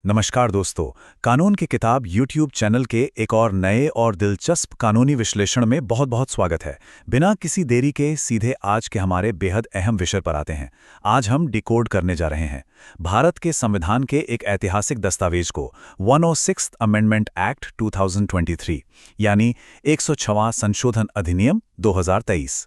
नमस्कार दोस्तों। कानून की किताब YouTube चैनल के एक और नए और दिलचस्प कानूनी विश्लेषण में बहुत बहुत स्वागत है। बिना किसी देरी के सीधे आज के हमारे बेहद अहम विषय पर आते हैं। आज हम डिकोड करने जा रहे हैं भारत के संविधान के एक ऐतिहासिक दस्तावेज को, 106th अमेंडमेंट एक्ट 2023 यानी 106वां संशोधन अधिनियम 2023।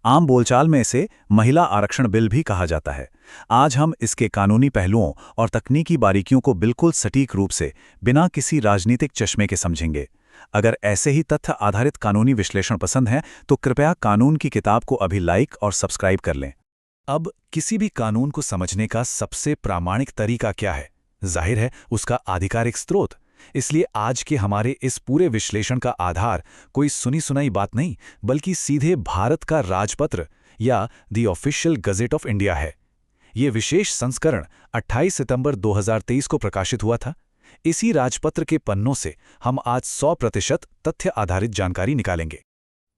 आम बोलचाल में इसे महिला आरक्षण बिल भी कहा जाता है। आज हम इसके कानूनी पहलुओं और तकनीकी बारीकियों को बिल्कुल सटीक रूप से, बिना किसी राजनीतिक चश्मे के समझेंगे। अगर ऐसे ही तथ्य आधारित कानूनी विश्लेषण पसंद है तो कृपया कानून की किताब को अभी लाइक और सब्सक्राइब कर लें। अब किसी भी कानून को समझने का सबसे प्रामाणिक तरीका क्या है? जाहिर है, उसका आधिकारिक स्रोत। इसलिए आज के हमारे इस पूरे विश्लेषण का आधार कोई सुनी सुनाई बात नहीं, बल्कि सीधे भारत का राजपत्र या the official gazette of India है। ये विशेष संस्करण 28 सितंबर 2023 को प्रकाशित हुआ था। इसी राजपत्र के पन्नों से हम आज 100% तथ्य आधारित जानकारी निकालेंगे।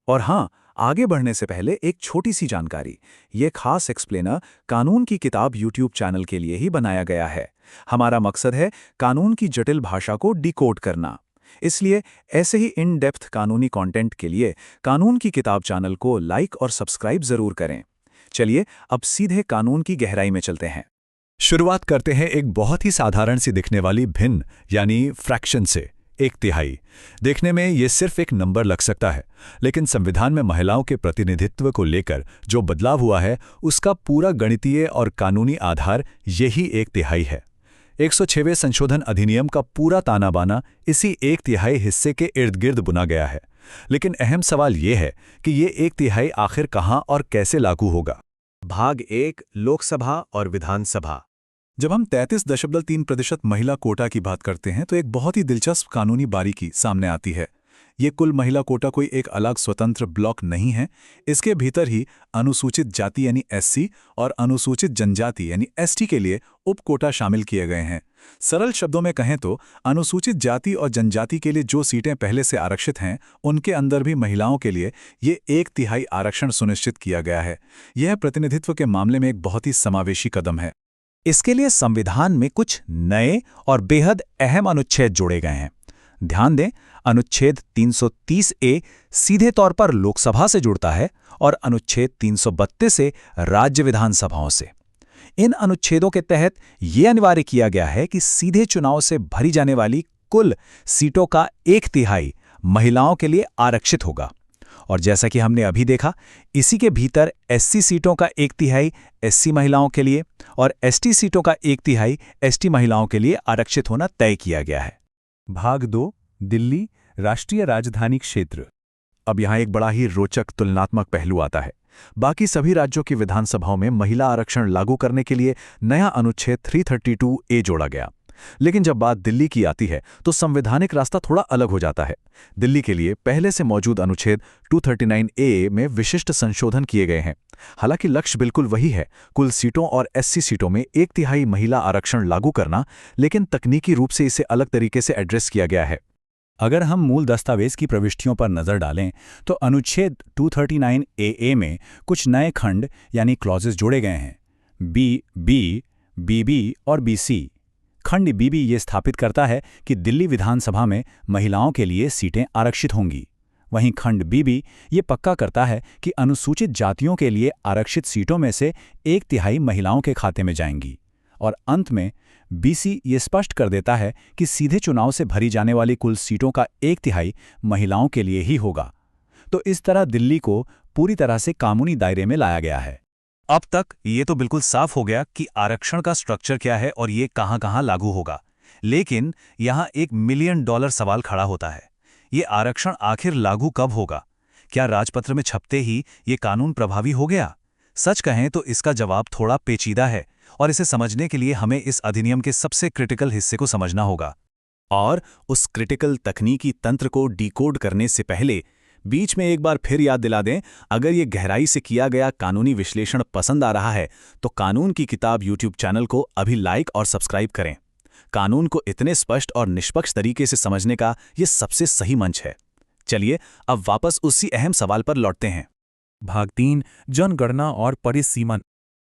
और हाँ, आगे बढ़ने से पहले एक छोटी सी जानकारी। ये खास एक्सप्लेनर कानून की किताब YouTube चैनल के लिए ही बनाया गया है। हमारा मकसद है कानून की जटिल भाषा को डिकोड करना। इसलिए ऐसे ही इन डेप्थ कानूनी कंटेंट के लिए कानून की किताब चैनल को लाइक और सब्सक्राइब जरूर करें। चलिए अब सीधे कानून की गहराई में चलते हैं। शुरुआत करते हैं एक बहुत ही साधारण सी दिखने वाली भिन्न यानी फ्रैक्शन से। 1/3 देखने में ये सिर्फ एक नंबर लग सकता है, लेकिन संविधान में महिलाओं के प्रतिनिधित्व को लेकर जो बदलाव हुआ है उसका पूरा गणितीय और कानूनी आधार यही 1/3 है। 106वें संशोधन अधिनियम का पूरा ताना बाना इसी 1/3 हिस्से के इर्द गिर्द बुना गया है। लेकिन अहम सवाल ये है कि ये 1/3 आखिर कहाँ और कैसे लागू होगा। भाग 1, लोकसभा और विधानसभा। जब हम 33.3% महिला कोटा की बात करते हैं तो एक बहुत ही दिलचस्प कानूनी बारीकी सामने आती है। ये कुल महिला कोटा कोई एक अलग स्वतंत्र ब्लॉक नहीं है। इसके भीतर ही अनुसूचित जाति यानी SC और अनुसूचित जनजाति यानी ST के लिए उप कोटा शामिल किए गए हैं। सरल शब्दों में कहें तो अनुसूचित जाति और जनजाति के लिए जो सीटें पहले से आरक्षित हैं, उनके अंदर भी महिलाओं के लिए ये 1/3 आरक्षण सुनिश्चित किया गया है। यह प्रतिनिधित्व के मामले में एक बहुत ही समावेशी कदम है। इसके लिए संविधान में कुछ नए और बेहद अहम अनुच्छेद जोड़े गए हैं। ध्यान दें, अनुच्छेद 330A सीधे तौर पर लोकसभा से जुड़ता है और अनुच्छेद 332 से राज्य विधानसभाओं से। इन अनुच्छेदों के तहत यह अनिवार्य किया गया है कि सीधे चुनाव से भरी जाने वाली कुल सीटों का 1/3 महिलाओं के लिए आरक्षित होगा। और जैसा कि हमने अभी देखा, इसी के भीतर SC सीटों का 1/3 SC महिलाओं के लिए और ST सीटों का 1/3 ST महिलाओं के लिए आरक्षित होना तय किया गया है। भाग 2, दिल्ली राष्ट्रीय राजधानी क्षेत्र। अब यहाँ एक बड़ा ही रोचक तुलनात्मक पहलू आता है। बाकी सभी राज्यों की विधानसभाओं में महिला आरक्षण लागू करने के लिए नया अनुच्छेद 332A जोड़ा गया। लेकिन जब बात दिल्ली की आती है तो संवैधानिक रास्ता थोड़ा अलग हो जाता है। दिल्ली के लिए पहले से मौजूद अनुच्छेद 239A में विशिष्ट संशोधन किए गए हैं। हालांकि लक्ष्य बिल्कुल वही है, कुल सीटों और SC सीटों में 1/3 महिला आरक्षण लागू करना, लेकिन तकनीकी रूप से इसे अलग तरीके से एड्रेस किया गया है। अगर हम मूल दस्तावेज की प्रविष्टियों पर नजर डालें तो अनुच्छेद 239AA में कुछ नए खंड यानी क्लॉजेस जोड़े गए हैं। BB, BB और BC। खंड BB ये स्थापित करता है कि दिल्ली विधानसभा में महिलाओं के लिए सीटें आरक्षित होंगी। वहीं खंड BB ये पक्का करता है कि अनुसूचित जातियों के लिए आरक्षित सीटों में से 1/3 महिलाओं के खाते में जाएंगी। और अंत में BC ये स्पष्ट कर देता है कि सीधे चुनाव से भरी जाने वाली कुल सीटों का 1/3 महिलाओं के लिए ही होगा। तो इस तरह दिल्ली को पूरी तरह से कानूनी दायरे में लाया गया है। अब तक ये तो बिल्कुल साफ हो गया कि आरक्षण का स्ट्रक्चर क्या है और ये कहां-कहां लागू होगा। लेकिन यहां एक $1 मिलियन सवाल खड़ा होता है। ये आरक्षण आखिर लागू कब होगा? क्या राजपत्र में छपते ही ये कानून प्रभावी हो गया? सच कहें तो इसका जवाब थोड़ा पेचीदा है और इसे समझने के लिए हमें इस अधिनियम के सबसे क्रिटिकल हिस्से को समझना होगा। और उस क्रिटिकल तकनीकी तंत्र को डिकोड करने से पहले बीच में एक बार फिर याद दिला दें, अगर ये गहराई से किया गया कानूनी विश्लेषण पसंद आ रहा है तो कानून की किताब YouTube चैनल को अभी लाइक और सब्सक्राइब करें। कानून को इतने स्पष्ट और निष्पक्ष तरीके से समझने का ये सबसे सही मंच है। चलिए अब वापस उसी अहम सवाल पर लौटते हैं। भाग 3, जनगणना और परिसीमन।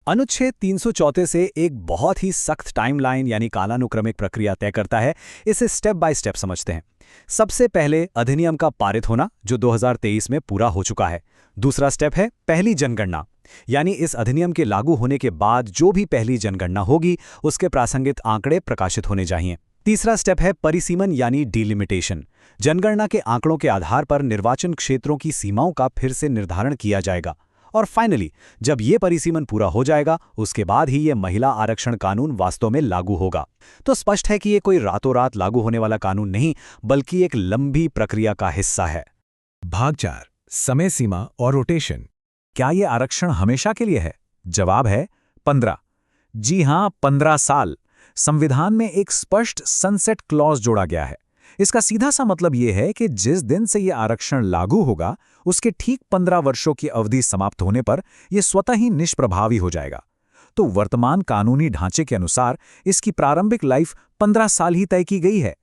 अनुच्छेद 334 से एक बहुत ही सख्त टाइमलाइन यानी कालानुक्रमिक प्रक्रिया तय करता है। इसे स्टेप बाय स्टेप समझते हैं। सबसे पहले अधिनियम का पारित होना, जो 2023 में पूरा हो चुका है। दूसरा स्टेप है पहली जनगणना, यानी इस अधिनियम के लागू होने के बाद जो भी पहली जनगणना होगी उसके प्रासंगिक आंकड़े प्रकाशित होने चाहिए। तीसरा स्टेप है परिसीमन यानी डिलिमिटेशन। जनगणना के आंकड़ों के आधार पर निर्वाचन क्षेत्रों की सीमाओं का फिर से निर्धारण किया जाएगा। और फाइनली, जब ये परिसीमन पूरा हो जाएगा उसके बाद ही ये महिला आरक्षण कानून वास्तव में लागू होगा। तो स्पष्ट है कि ये कोई रातों रात लागू होने वाला कानून नहीं, बल्कि एक लंबी प्रक्रिया का हिस्सा है। भाग 4, समय सीमा और रोटेशन। क्या ये आरक्षण हमेशा के लिए है? जवाब है 15। जी हां, 15 साल। संविधान में एक स्पष्ट सनसेट क्लॉज जोड़ा गया है। इसका सीधा सा मतलब यह है कि जिस दिन से यह आरक्षण लागू होगा उसके ठीक 15 वर्षों की अवधि समाप्त होने पर यह स्वतः ही निष्प्रभावी हो जाएगा। तो वर्तमान कानूनी ढांचे के अनुसार इसकी प्रारंभिक लाइफ 15 साल ही तय की गई है।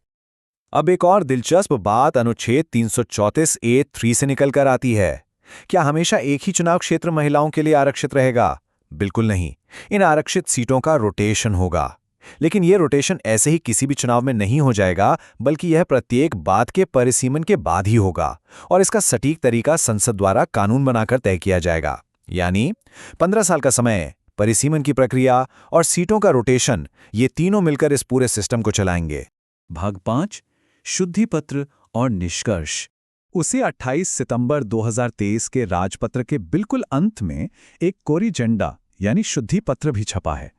अब एक और दिलचस्प बात अनुच्छेद 334A(3) से निकल कर आती है। क्या हमेशा एक ही चुनाव क्षेत्र महिलाओं के लिए आरक्षित रहेगा? बिल्कुल नहीं। इन आरक्षित सीटों का रोटेशन होगा। लेकिन यह रोटेशन ऐसे ही किसी भी चुनाव में नहीं हो जाएगा, बल्कि यह प्रत्येक बात के परिसीमन के बाद ही होगा और इसका सटीक तरीका संसद द्वारा कानून बनाकर तय किया जाएगा। यानी 15 साल का समय, परिसीमन की प्रक्रिया और सीटों का रोटेशन, ये तीनों मिलकर इस पूरे सिस्टम को चलाएंगे। भाग 5, शुद्धि पत्र और निष्कर्ष। उसे 28 सितंबर 2023 के राजपत्र के बिल्कुल अंत में एक कोरिजेंडा यानी शुद्धि पत्र भी छपा है।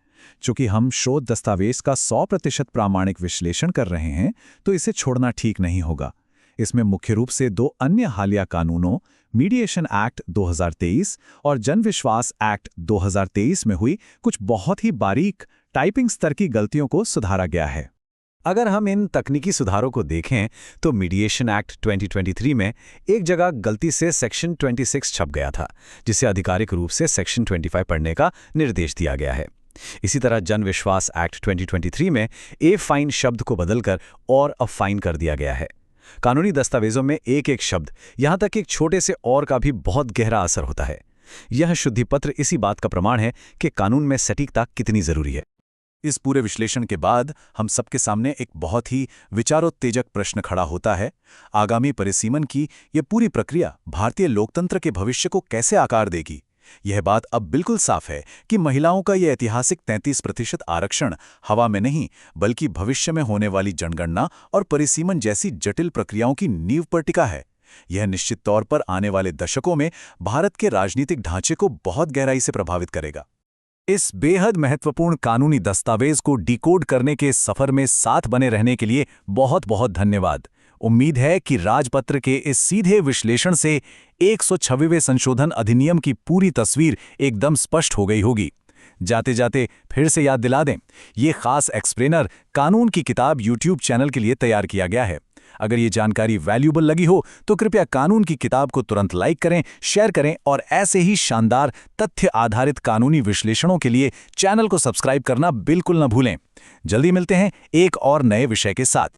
चूंकि हम शोध दस्तावेज का 100% प्रामाणिक विश्लेषण कर रहे हैं, तो इसे छोड़ना ठीक नहीं होगा। इसमें मुख्य रूप से 2 अन्य हालिया कानूनों, मीडिएशन एक्ट 2023 और जनविश्वास एक्ट 2023 में हुई कुछ बहुत ही बारीक टाइपिंग स्तर की गलतियों को सुधारा गया है। अगर हम इन तकनीकी सुधारों को देखें तो मीडिएशन एक्ट 2023 में एक जगह गलती से सेक्शन 26 छप गया था, जिसे आधिकारिक रूप से सेक्शन 25 पढ़ने का निर्देश दिया गया है। इसी तरह जनविश्वास एक्ट 2023 में ए फाइन शब्द को बदलकर और अ फाइन कर दिया गया है। कानूनी दस्तावेजों में एक एक शब्द, यहां तक एक छोटे से और का भी बहुत गहरा असर होता है। यह शुद्धि पत्र इसी बात का प्रमाण है कि कानून में सटीकता कितनी जरूरी है। इस पूरे विश्लेषण के बाद हम सबके सामने एक बहुत ही विचारोत्तेजक प्रश्न खड़ा होता है। आगामी परिसीमन की यह पूरी प्रक्रिया भारतीय लोकतंत्र के भविष्य को कैसे आकार देगी? यह बात अब बिल्कुल साफ है कि महिलाओं का यह ऐतिहासिक 33% आरक्षण हवा में नहीं, बल्कि भविष्य में होने वाली जनगणना और परिसीमन जैसी जटिल प्रक्रियाओं की नींव पर टिका है। यह निश्चित तौर पर आने वाले दशकों में भारत के राजनीतिक ढांचे को बहुत गहराई से प्रभावित करेगा। इस बेहद महत्वपूर्ण कानूनी दस्तावेज को डिकोड करने के सफर में साथ बने रहने के लिए बहुत बहुत धन्यवाद। उम्मीद है कि राजपत्र के इस सीधे विश्लेषण से 126वें संशोधन अधिनियम की पूरी तस्वीर एकदम स्पष्ट हो गई होगी। जाते जाते फिर से याद दिला दें, ये खास एक्सप्लेनर कानून की किताब YouTube चैनल के लिए तैयार किया गया है। अगर ये जानकारी वैल्यूबल लगी हो तो कृपया कानून की किताब को तुरंत लाइक करें, शेयर करें और ऐसे ही शानदार तथ्य आधारित कानूनी विश्लेषणों के लिए चैनल को सब्सक्राइब करना बिल्कुल न भूलें। जल्दी मिलते हैं एक और नए विषय के साथ।